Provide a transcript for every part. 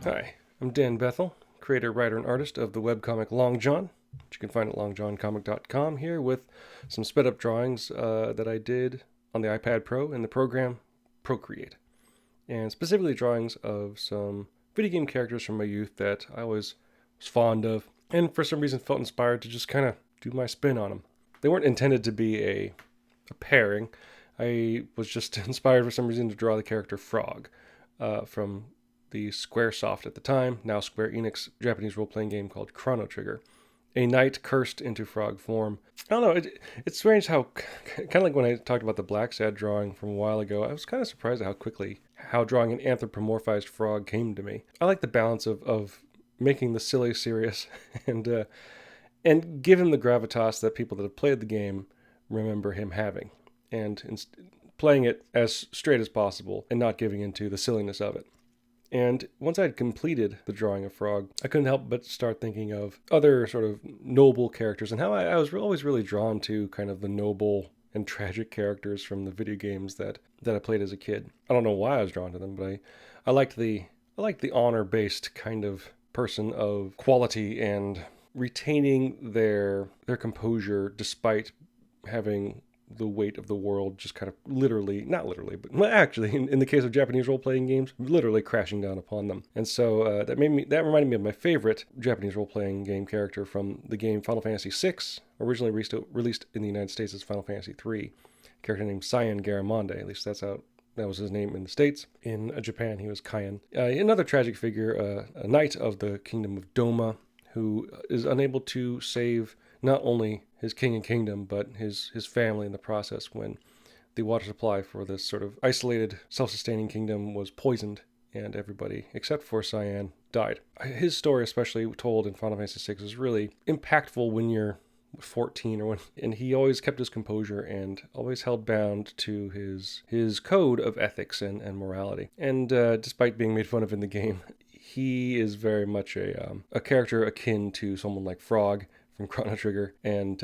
Hi, I'm Dan Bethel, creator, writer, and artist of the webcomic Long John, which you can find at longjohncomic.com, here with some sped up drawings that I did on the iPad Pro in the program Procreate. And specifically drawings of some video game characters from my youth that I always was fond of, and for some reason felt inspired to just kind of do my spin on them. They weren't intended to be a pairing. I was just inspired for some reason to draw the character Frog from the Squaresoft at the time, now Square Enix Japanese role-playing game called Chrono Trigger. A knight cursed into frog form. I don't know, it's strange how, kind of like when I talked about the Black Sad drawing from a while ago, I was kind of surprised at how quickly how drawing an anthropomorphized frog came to me. I like the balance of making the silly serious and give him the gravitas that people that have played the game remember him having, and playing it as straight as possible and not giving into the silliness of it. And once I'd completed the drawing of Frog, I couldn't help but start thinking of other sort of noble characters and how I was always really drawn to kind of the noble and tragic characters from the video games that I played as a kid. I don't know why I was drawn to them, but I liked the honor-based kind of person of quality and retaining their composure despite having the weight of the world just kind of literally, not literally, but well, actually, in the case of Japanese role-playing games, literally crashing down upon them. And so that reminded me of my favorite Japanese role-playing game character from the game Final Fantasy VI, originally released in the United States as Final Fantasy III. A character named Cyan Garamonde, at least that was his name in the States. In Japan, he was Cyan. Another tragic figure, a knight of the kingdom of Doma, who is unable to save not only his king and kingdom, but his family in the process when the water supply for this sort of isolated, self-sustaining kingdom was poisoned, and everybody, except for Cyan, died. His story, especially told in Final Fantasy VI, is really impactful when you're 14 and he always kept his composure and always held bound to his code of ethics and morality. And despite being made fun of in the game, he is very much a character akin to someone like Frog from Chrono Trigger, and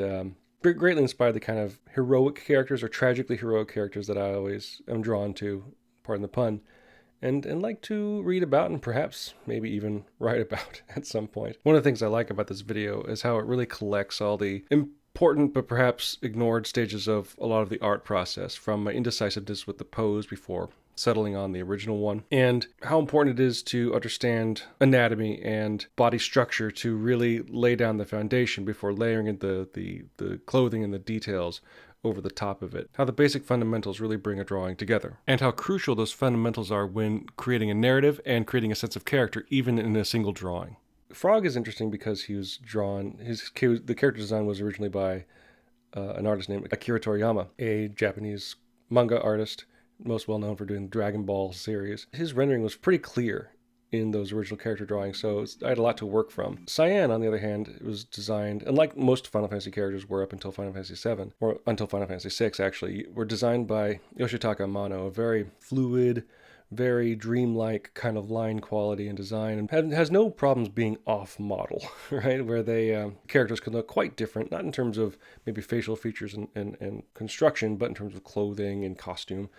greatly inspired the kind of heroic characters or tragically heroic characters that I always am drawn to, pardon the pun, and like to read about and perhaps maybe even write about at some point. One of the things I like about this video is how it really collects all the important but perhaps ignored stages of a lot of the art process, from my indecisiveness with the pose before settling on the original one, and how important it is to understand anatomy and body structure to really lay down the foundation before layering in the clothing and the details over the top of it. How the basic fundamentals really bring a drawing together, and how crucial those fundamentals are when creating a narrative and creating a sense of character, even in a single drawing. Frog is interesting because he was drawn, the character design was originally by an artist named Akira Toriyama, a Japanese manga artist, most well known for doing the Dragon Ball series. His rendering was pretty clear in those original character drawings, so I had a lot to work from. Cyan, on the other hand, was designed, and like most Final Fantasy characters were up until Final Fantasy VII, or until Final Fantasy VI actually, were designed by Yoshitaka Amano, a very fluid, very dreamlike kind of line quality and design, and has no problems being off model, right? Where characters can look quite different, not in terms of maybe facial features and construction, but in terms of clothing and costume.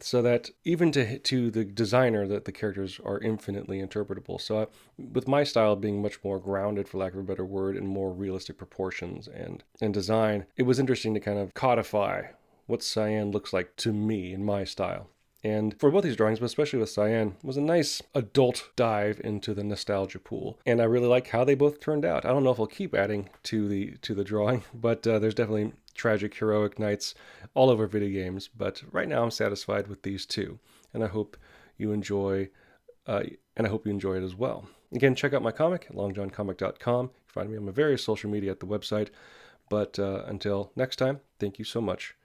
So that even to the designer, that the characters are infinitely interpretable. So with my style being much more grounded, for lack of a better word, and more realistic proportions and design, it was interesting to kind of codify what Cyan looks like to me in my style. And for both these drawings, but especially with Cyan, was a nice adult dive into the nostalgia pool. And I really like how they both turned out. I don't know if I'll keep adding to the drawing, but there's definitely tragic, heroic knights all over video games. But right now I'm satisfied with these two. And I hope you enjoy it as well. Again, check out my comic at longjohncomic.com. You can find me on my various social media at the website. But until next time, thank you so much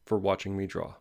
for watching me draw.